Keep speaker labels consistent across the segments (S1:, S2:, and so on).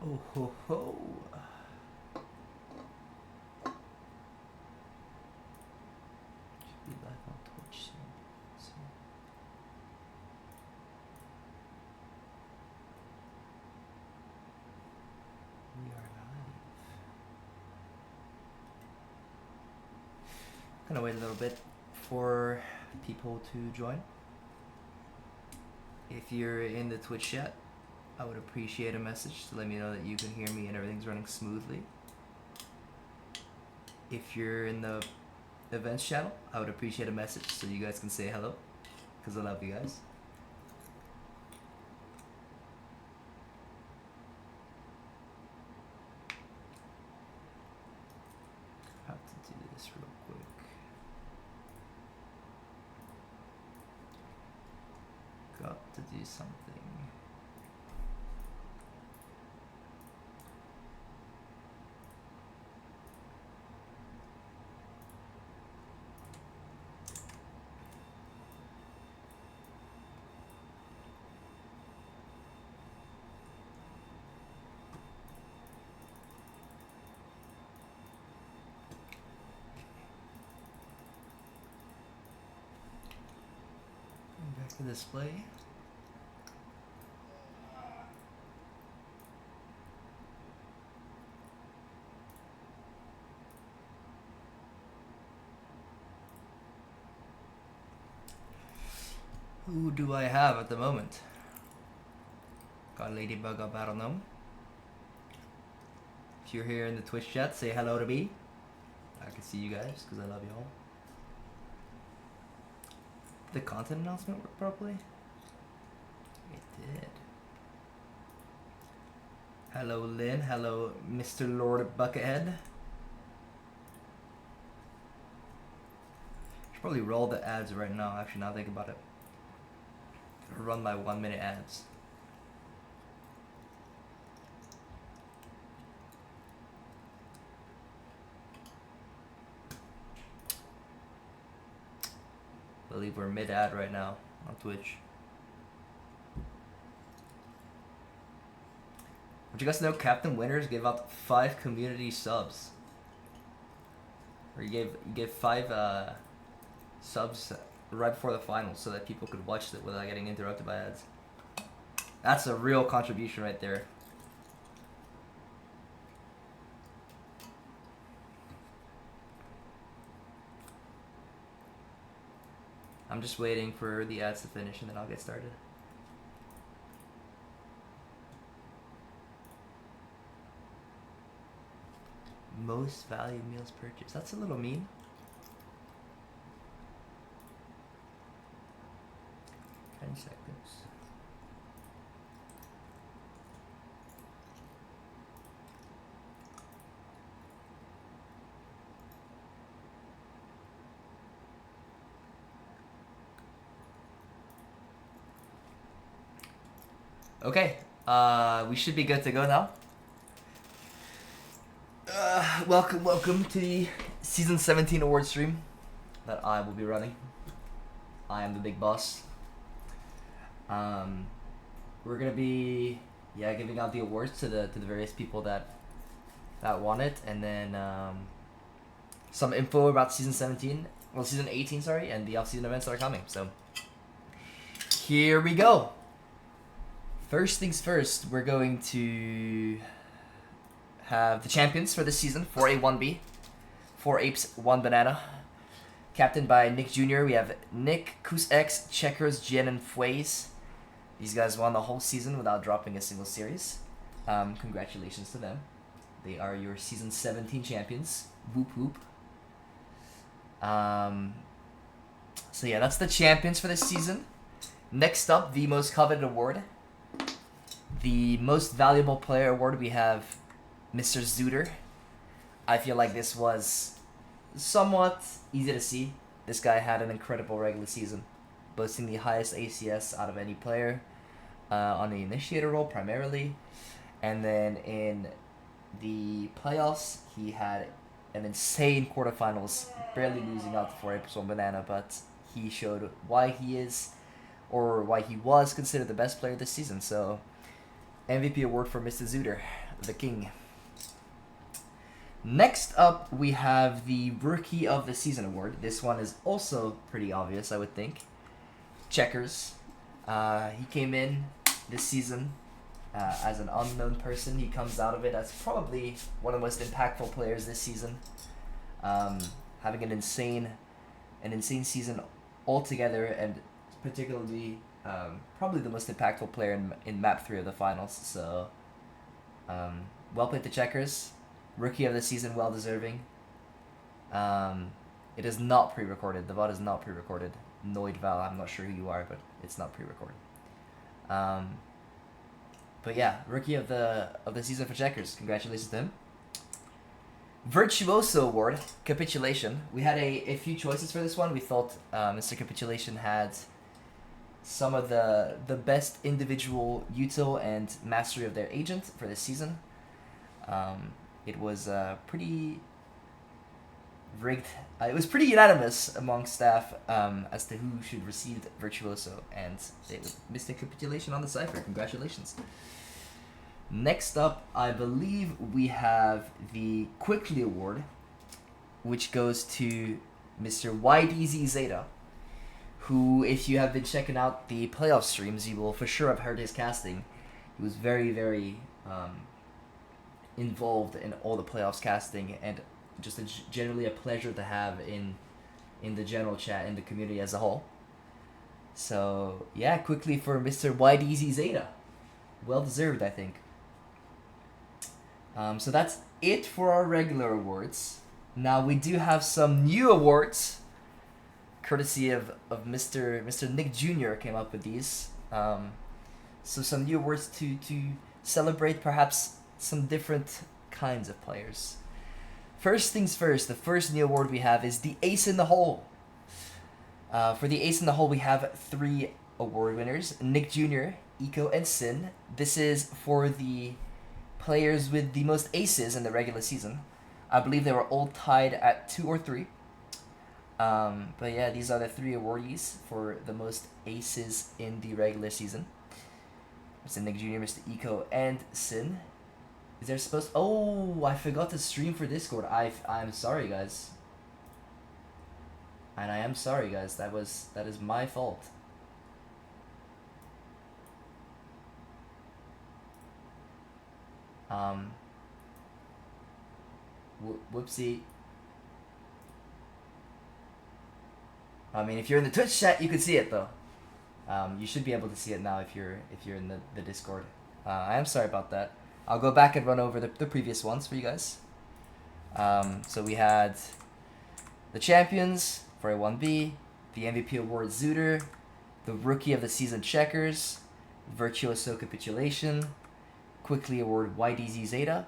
S1: Oh ho ho. Should be live on Twitch soon. Let's see. We are live. Gonna wait a little bit for people to join. If you're in the Twitch chat, I would appreciate a message to let me know that you can hear me and everything's running smoothly. If you're in the events channel, I would appreciate a message so you guys can say hello, because I love you guys. Have to do this real quick. Got to do something. Back to display. Who do I have at the moment? Got Ladybug up Battle Gnome. If you're here in the Twitch chat, say hello to me. I can see you guys because I love you all. The content announcement work properly? It did. Hello Lynn, hello Mr. Lord Buckethead. Should probably roll the ads right now, actually, now think about it. Run my 1 minute ads. I believe we're mid ad right now on Twitch. Would you guys know Captain Winners gave out 5 community subs? Or you gave 5 subs right before the finals so that people could watch it without getting interrupted by ads. That's a real contribution right there. I'm just waiting for the ads to finish and then I'll get started. Most valued meals purchased. That's a little mean. Seconds. Okay, we should be good to go now. Welcome to the Season 17 award stream that I will be running. I am the big boss. We're gonna be giving out the awards to the various people that want it, and then some info about Season 17, well Season 18, sorry, and the off-season events that are coming. So here we go. First things first, we're going to have the champions for this season, 4A, 1B, 4 Apes, 1 Banana. Captained by Nick Jr., we have Nick, KoosX, Checkers, Jen, and Fways. These guys won the whole season without dropping a single series. Congratulations to them. They are your Season 17 champions. Whoop whoop. So yeah, that's the champions for this season. Next up, the most coveted award. The most valuable player award, we have Mr. Zooter. I feel like this was somewhat easy to see. This guy had an incredible regular season, boasting the highest ACS out of any player on the initiator role primarily. And then in the playoffs, he had an insane quarterfinals, barely losing out to 4 Apes 1 Banana, but he showed why he is, or why he was considered the best player this season. So MVP award for Mr. Zooter. the king. Next up, we have the Rookie of the Season award. This one is also pretty obvious, I would think. Checkers. He came in this season as an unknown person. He comes out of it as probably one of the most impactful players this season. Having an insane season altogether, and particularly probably the most impactful player in Map 3 of the finals. So, well played to Checkers. Rookie of the Season, well deserving. It is not pre-recorded. The VOD is not pre-recorded. Noid Val, I'm not sure who you are, but it's not pre-recorded. But yeah, Rookie of the Season for Checkers. Congratulations to him. Virtuoso Award, Capitulation. We had a few choices for this one. We thought Mr. Capitulation had some of the best individual util and mastery of their agent for this season. It was pretty rigged. It was pretty unanimous among staff as to who should receive Virtuoso, and it was Mr. Capitulation on the cipher. Congratulations. Next up, I believe we have the Quickly Award, which goes to Mr. YDZ Zeta, who, if you have been checking out the playoff streams, you will for sure have heard his casting. He was very, very involved in all the playoffs casting, and just generally a pleasure to have in the general chat, in the community as a whole. So yeah, quickly for Mr. YDZ Zeta. Well deserved, I think. So that's it for our regular awards. Now we do have some new awards, courtesy of Mr. Nick Jr. came up with these. So some new awards to celebrate perhaps some different kinds of players. First things first, the first new award we have is the Ace in the Hole. For the Ace in the Hole, we have 3 award winners: Nick Jr., Eco, and Sin. This is for the players with the most aces in the regular season. I believe they were all tied at 2 or 3. But yeah, these are the 3 awardees for the most aces in the regular season. Mr. Nick Jr., Mr. Eco, and Sin. Is there supposed... Oh, I forgot to stream for Discord. I'm sorry, guys. And I am sorry, guys. That is my fault. Whoopsie. I mean, if you're in the Twitch chat, you can see it though. You should be able to see it now if you're in the Discord. I am sorry about that. I'll go back and run over the previous ones for you guys. So we had the champions for a 1B, the MVP award Zooter, the Rookie of the Season Checkers, Virtuoso Capitulation, Quickly award YDZ Zeta,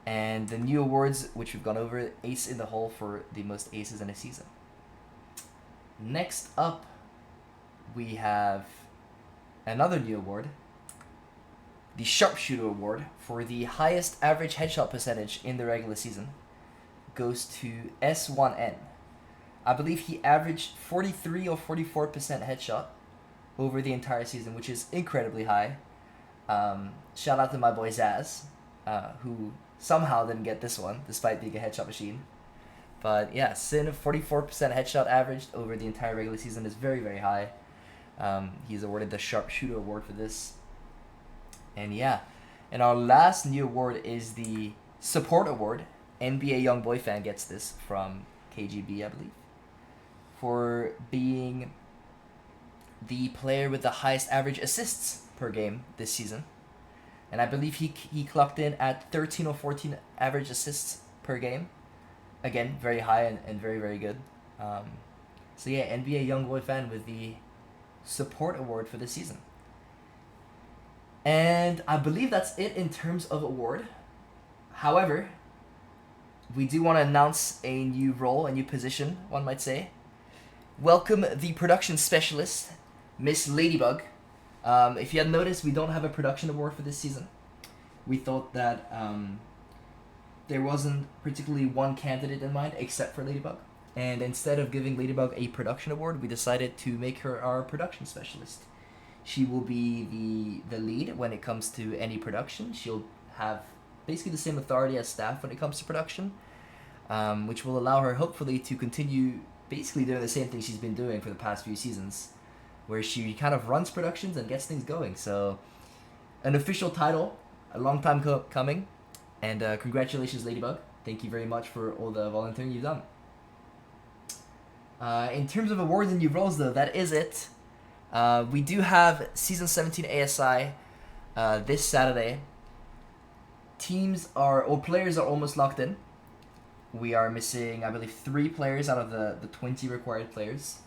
S1: and the new awards which we've gone over, Ace in the Hole for the most aces in a season. Next up, we have another new award, the Sharpshooter Award for the highest average headshot percentage in the regular season. Goes to S1N. I believe he averaged 43 or 44% headshot over the entire season, which is incredibly high. Shout out to my boy Zaz, who somehow didn't get this one, despite being a headshot machine. But yeah, Sin, 44% headshot averaged over the entire regular season is very, very high. He's awarded the Sharpshooter Award for this. And yeah, and our last new award is the Support Award. NBA Young Boy Fan gets this from KGB, I believe, for being the player with the highest average assists per game this season. And I believe he clocked in at 13 or 14 average assists per game. Again, very high and very, very good. So yeah, NBA Young Boy Fan with the Support Award for this season. And I believe that's it in terms of award. However, we do want to announce a new role, a new position, one might say. Welcome the production specialist, Miss Ladybug. If you had noticed, we don't have a production award for this season. We thought that there wasn't particularly one candidate in mind except for Ladybug. And instead of giving Ladybug a production award, we decided to make her our production specialist. She will be the lead when it comes to any production. She'll have basically the same authority as staff when it comes to production, which will allow her hopefully to continue basically doing the same thing she's been doing for the past few seasons, where she kind of runs productions and gets things going. So an official title, a long time coming, and congratulations, Ladybug. Thank you very much for all the volunteering you've done. In terms of awards and new roles, though, that is it. We do have Season 17 ASI this Saturday. Players are almost locked in. We are missing, I believe, 3 players out of the 20 required players.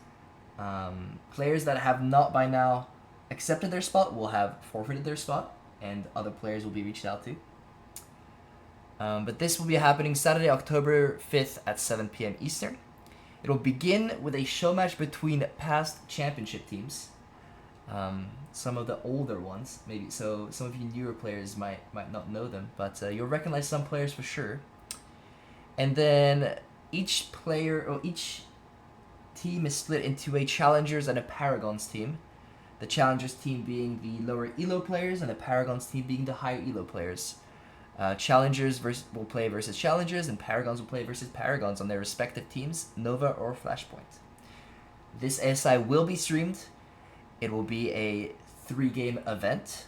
S1: Players that have not by now accepted their spot will have forfeited their spot, and other players will be reached out to. But this will be happening Saturday, October 5th at 7 p.m. Eastern. It'll begin with a show match between past championship teams. Some of the older ones, maybe. So some of you newer players might not know them, but you'll recognize some players for sure. And then each team is split into a Challengers and a Paragons team. The Challengers team being the lower ELO players, and the Paragons team being the higher ELO players. Challengers will play versus Challengers, and Paragons will play versus Paragons on their respective teams, Nova or Flashpoint. This ASI will be streamed. It will be a 3-game event,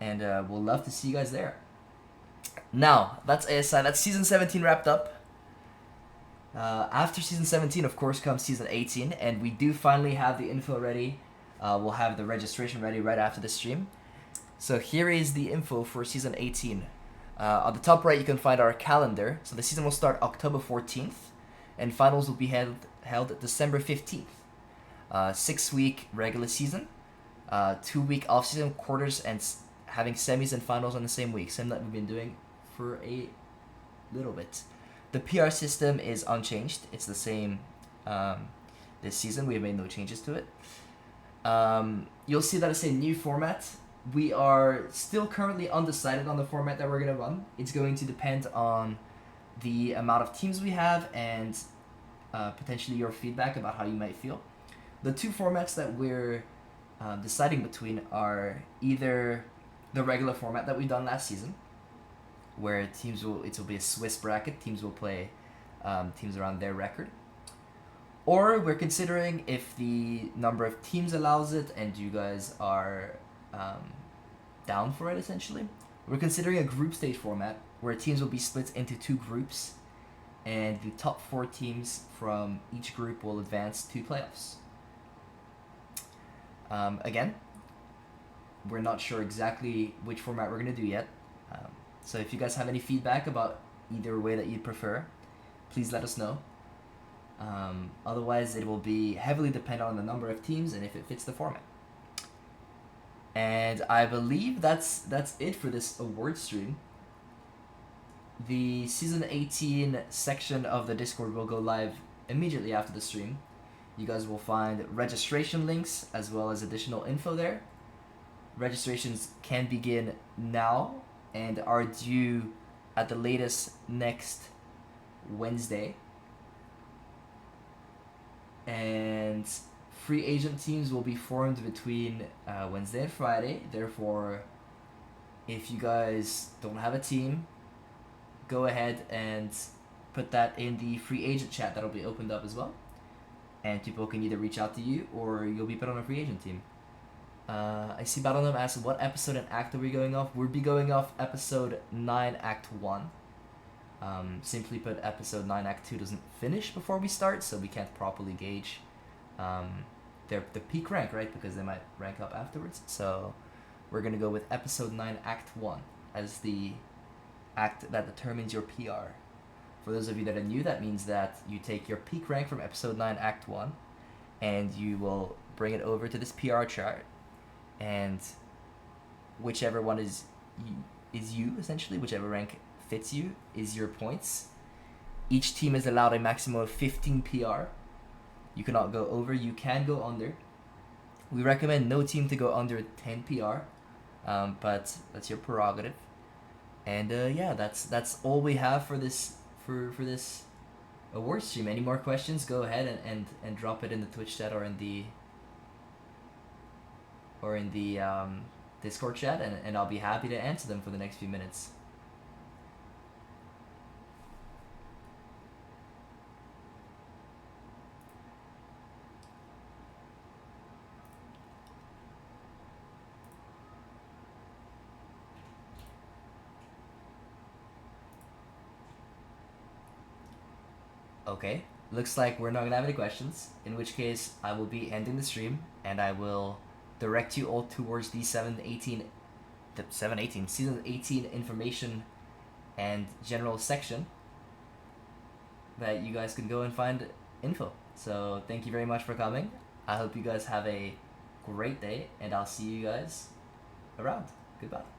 S1: and we'll love to see you guys there. Now, that's ASI. That's Season 17 wrapped up. After Season 17, of course, comes Season 18, and we do finally have the info ready. We'll have the registration ready right after the stream. So here is the info for Season 18. On the top right, you can find our calendar. So the season will start October 14th, and finals will be held December 15th. 6-week regular season, 2-week off-season, quarters, and having semis and finals on the same week. Same that we've been doing for a little bit. The PR system is unchanged. It's the same this season. We have made no changes to it. You'll see that it's a new format. We are still currently undecided on the format that we're going to run. It's going to depend on the amount of teams we have and potentially your feedback about how you might feel. The 2 formats that we're deciding between are either the regular format that we've done last season, where it will be a Swiss bracket, teams will play teams around their record, or we're considering, if the number of teams allows it and you guys are down for it, essentially, we're considering a group stage format where teams will be split into 2 groups, and the top 4 teams from each group will advance to playoffs. Again, we're not sure exactly which format we're going to do yet. So if you guys have any feedback about either way that you prefer, please let us know. Otherwise, it will be heavily dependent on the number of teams and if it fits the format. And I believe that's it for this award stream. The Season 18 section of the Discord will go live immediately after the stream. You guys will find registration links as well as additional info there. Registrations can begin now and are due at the latest next Wednesday. And free agent teams will be formed between Wednesday and Friday. Therefore, if you guys don't have a team, go ahead and put that in the free agent chat that'll be opened up as well. And people can either reach out to you or you'll be put on a free agent team. I see Battlenome asks, what episode and act are we going off? We'll be going off episode 9, act 1. Simply put, episode 9, act 2 doesn't finish before we start, so we can't properly gauge the peak rank, right? Because they might rank up afterwards. So we're going to go with episode 9, act 1 as the act that determines your PR. For those of you that are new, that means that you take your peak rank from episode 9, act 1, and you will bring it over to this PR chart, and whichever one is you, essentially, whichever rank fits you, is your points. Each team is allowed a maximum of 15 PR. You cannot go over, you can go under. We recommend no team to go under 10 PR, but that's your prerogative. And yeah, that's all we have for this for this award stream. Any more questions, go ahead and drop it in the Twitch chat or in the Discord chat, and I'll be happy to answer them for the next few minutes. Okay. Looks like we're not gonna have any questions. In which case, I will be ending the stream, and I will direct you all towards the 718 season 18 information and general section that you guys can go and find info. So thank you very much for coming. I hope you guys have a great day, and I'll see you guys around. Goodbye.